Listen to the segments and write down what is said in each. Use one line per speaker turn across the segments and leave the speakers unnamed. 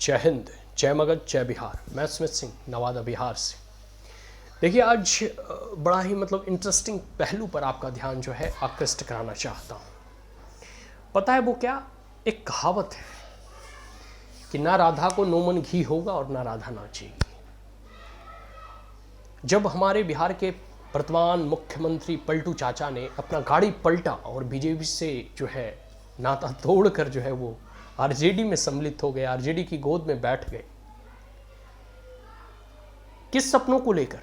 जय हिंद, जय मगध, जय बिहार। मैं स्मित सिंह, नवादा बिहार से। देखिए, आज बड़ा ही इंटरेस्टिंग पहलू पर आपका ध्यान जो है आकृष्ट कराना चाहता हूँ। पता है वो क्या? एक कहावत है कि ना राधा को नो मन घी होगा और ना राधा नाचेगी। जब हमारे बिहार के वर्तमान मुख्यमंत्री पलटू चाचा ने अपना गाड़ी पलटा और बीजेपी से जो है नाता तोड़कर जो है वो आरजेडी में सम्मिलित हो गए, आरजेडी की गोद में बैठ गए, किस सपनों को लेकर?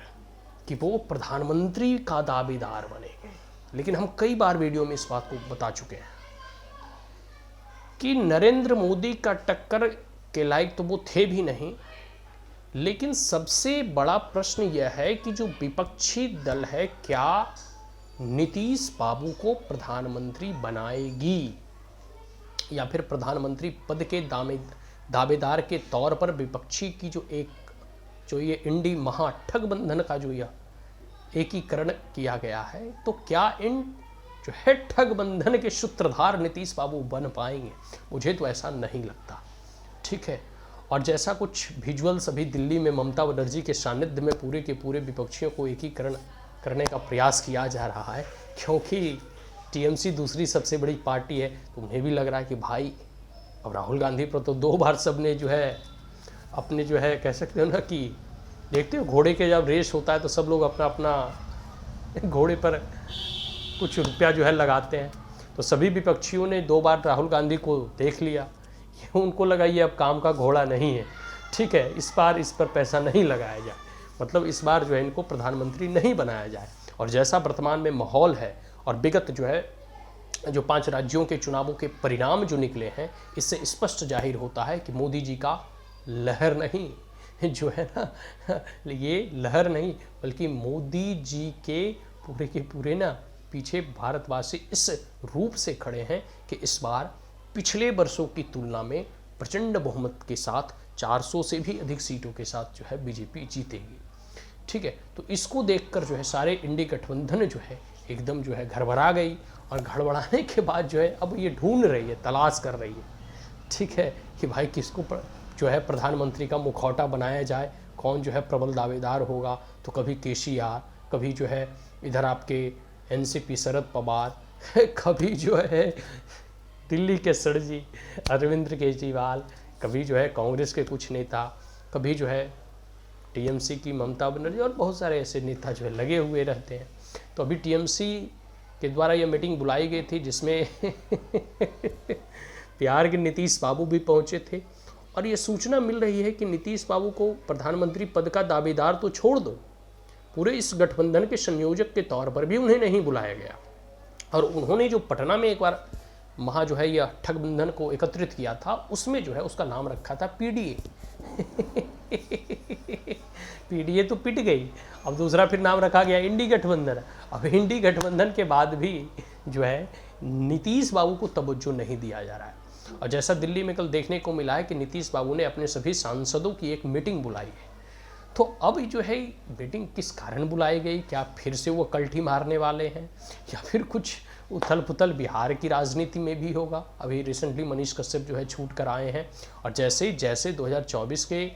कि वो प्रधानमंत्री का दावेदार बनेंगे। लेकिन हम कई बार वीडियो में इस बात को बता चुके हैं कि नरेंद्र मोदी का टक्कर के लायक तो वो थे भी नहीं। लेकिन सबसे बड़ा प्रश्न यह है कि जो विपक्षी दल है, क्या नीतीश बाबू को प्रधानमंत्री बनाएगी या फिर प्रधानमंत्री पद के दावेदार के तौर पर विपक्षी की जो ये इंडी महाठगबंधन का जो यह एकीकरण किया गया है, तो क्या इन जो है ठगबंधन के सूत्रधार नीतीश बाबू बन पाएंगे? मुझे तो ऐसा नहीं लगता। ठीक है। और जैसा कुछ विजुअल्स अभी दिल्ली में ममता बनर्जी के सानिध्य में पूरे के पूरे विपक्षियों को एकीकरण करने का प्रयास किया जा रहा है, क्योंकि टीएमसी दूसरी सबसे बड़ी पार्टी है, तो उन्हें भी लग रहा है कि भाई अब राहुल गांधी पर तो 2 बार सबने जो है अपने जो है कह सकते हो ना कि देखते हो घोड़े के जब रेस होता है तो सब लोग अपना अपना घोड़े पर कुछ रुपया जो है लगाते हैं। तो सभी विपक्षियों ने 2 बार राहुल गांधी को देख लिया, ये उनको लगा ये अब काम का घोड़ा नहीं है। ठीक है, इस बार इस पर पैसा नहीं लगाया जाए, मतलब इस बार जो है इनको प्रधानमंत्री नहीं बनाया जाए। और जैसा वर्तमान में माहौल है और विगत जो है जो 5 राज्यों के चुनावों के परिणाम जो निकले हैं, इससे स्पष्ट जाहिर होता है कि मोदी जी का लहर नहीं जो है ना, ये लहर नहीं बल्कि मोदी जी के पूरे ना पीछे भारतवासी इस रूप से खड़े हैं कि इस बार पिछले वर्षों की तुलना में प्रचंड बहुमत के साथ 400 से भी अधिक सीटों के साथ जो है बीजेपी जीतेगी। ठीक है, तो इसको देखकर जो है सारे इंडी गठबंधन जो है एकदम जो है घरबरा गई, और घड़बड़ाने के बाद जो है अब ये ढूंढ रही है, तलाश कर रही है, ठीक है, कि भाई किसको जो है प्रधानमंत्री का मुखौटा बनाया जाए, कौन जो है प्रबल दावेदार होगा। तो कभी केसीआर, कभी जो है इधर आपके एनसीपी शरद पवार, कभी जो है दिल्ली के सर जी अरविंद केजरीवाल, कभी जो है कांग्रेस के कुछ नेता, कभी जो है टीएमसी की ममता बनर्जी, और बहुत सारे ऐसे नेता जो है लगे हुए रहते हैं। तो अभी टीएमसी के द्वारा यह मीटिंग बुलाई गई थी जिसमें बिहार के नीतीश बाबू भी पहुंचे थे, और ये सूचना मिल रही है कि नीतीश बाबू को प्रधानमंत्री पद का दावेदार तो छोड़ दो, पूरे इस गठबंधन के संयोजक के तौर पर भी उन्हें नहीं बुलाया गया। और उन्होंने जो पटना में एक बार वहाँ जो है यह ठगबंधन को एकत्रित किया था, उसमें जो है उसका नाम रखा था पीडीए। पीडीए तो पिट गई, अब दूसरा फिर नाम रखा गया इंडी गठबंधन। अब इंडी गठबंधन के बाद भी जो है नीतीश बाबू को तवज्जो नहीं दिया जा रहा है। और जैसा दिल्ली में कल देखने को मिला है कि नीतीश बाबू ने अपने सभी सांसदों की एक मीटिंग बुलाई है। तो अब जो है मीटिंग किस कारण बुलाई गई? क्या फिर से वो कल्ठी मारने वाले हैं, या फिर कुछ उथल पुथल बिहार की राजनीति में भी होगा? अभी रिसेंटली मनीष कश्यप जो है छूट कर आए हैं, और जैसे जैसे 2024 के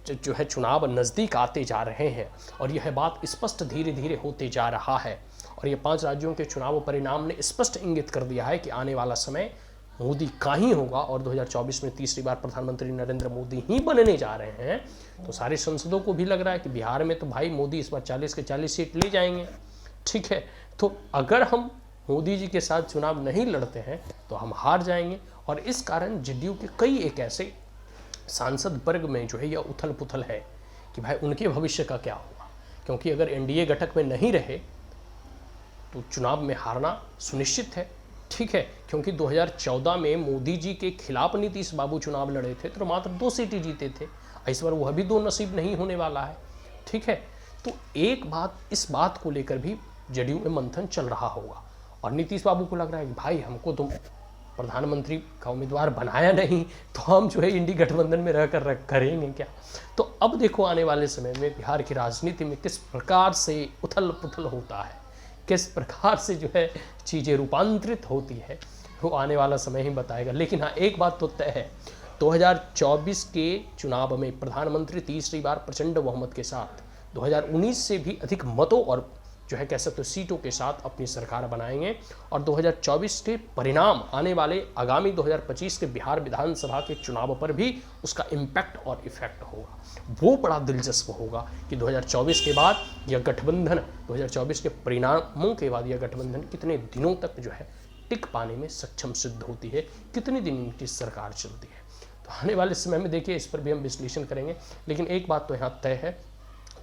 जो है चुनाव नज़दीक आते जा रहे हैं, और यह बात स्पष्ट धीरे धीरे होते जा रहा है, और ये 5 राज्यों के चुनाव परिणाम ने स्पष्ट इंगित कर दिया है कि आने वाला समय मोदी का ही होगा, और 2024 में तीसरी बार प्रधानमंत्री नरेंद्र मोदी ही बनने जा रहे हैं। तो सारे सांसदों को भी लग रहा है कि बिहार में तो भाई मोदी इस बार 40 के 40 सीट ले जाएंगे। ठीक है, तो अगर हम मोदी जी के साथ चुनाव नहीं लड़ते हैं तो हम हार जाएंगे। और इस कारण जेडीयू के कई एक ऐसे सांसद वर्ग में जो है यह उथल पुथल है कि भाई उनके भविष्य का क्या होगा, क्योंकि अगर एनडीए घटक में नहीं रहे तो चुनाव में हारना सुनिश्चित है। ठीक है, क्योंकि 2014 में मोदी जी के खिलाफ नीतीश बाबू चुनाव लड़े थे तो मात्र 2 सीटें जीते थे, इस बार वह भी 2 नसीब नहीं होने वाला है। ठीक है, तो एक बात, इस बात को लेकर भी जेडीयू में मंथन चल रहा होगा, और नीतीश बाबू को लग रहा है कि भाई हमको तो प्रधानमंत्री का उम्मीदवार बनाया नहीं, तो हम जो है इंडी गठबंधन में रहकर करेंगे क्या? तो अब देखो आने वाले समय में बिहार की राजनीति में किस प्रकार से उथल पुथल होता है, किस प्रकार से जो है चीज़ें रूपांतरित होती है, वो आने वाला समय ही बताएगा। लेकिन हाँ, एक बात तो तय है 2024 के चुनाव में प्रधानमंत्री तीसरी बार प्रचंड बहुमत के साथ 2019 से भी अधिक मतों और जो है कह सकते हो सीटों के साथ अपनी सरकार बनाएंगे। और 2024 के परिणाम आने वाले आगामी 2025 के बिहार विधानसभा के चुनाव पर भी उसका इम्पैक्ट और इफेक्ट होगा। वो बड़ा दिलचस्प होगा कि 2024 के बाद यह गठबंधन, 2024 के परिणामों के बाद यह गठबंधन कितने दिनों तक जो है टिक पाने में सक्षम सिद्ध होती है, कितने दिन इनकी सरकार चलती है। तो आने वाले समय में देखिए इस पर भी हम विश्लेषण करेंगे। लेकिन एक बात तो यहाँ तय है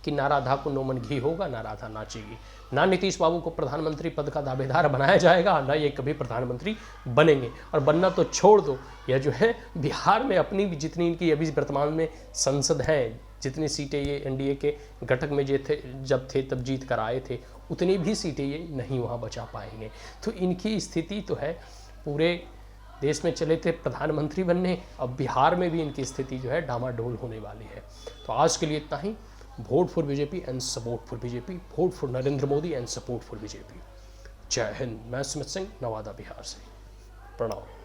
कि ना राधा को नोमन घी होगा, ना राधा नाचेगी। ना नीतीश बाबू को प्रधानमंत्री पद का दावेदार बनाया जाएगा, ना ये कभी प्रधानमंत्री बनेंगे। और बनना तो छोड़ दो, यह जो है बिहार में अपनी भी जितनी इनकी अभी वर्तमान में संसद हैं, जितनी सीटें ये एनडीए के घटक में जब थे तब जीत कर आए थे, उतनी भी सीटें ये नहीं वहाँ बचा पाएंगे। तो इनकी स्थिति तो है पूरे देश में चले थे प्रधानमंत्री बनने, अब बिहार में भी इनकी स्थिति जो है डामाडोल होने वाली है। तो आज के लिए इतना ही। Vote for BJP and support for BJP, vote for Narendra Modi and support for BJP. जय हिंद। मैं सुमित सिंह, नवादा बिहार से। प्रणाम।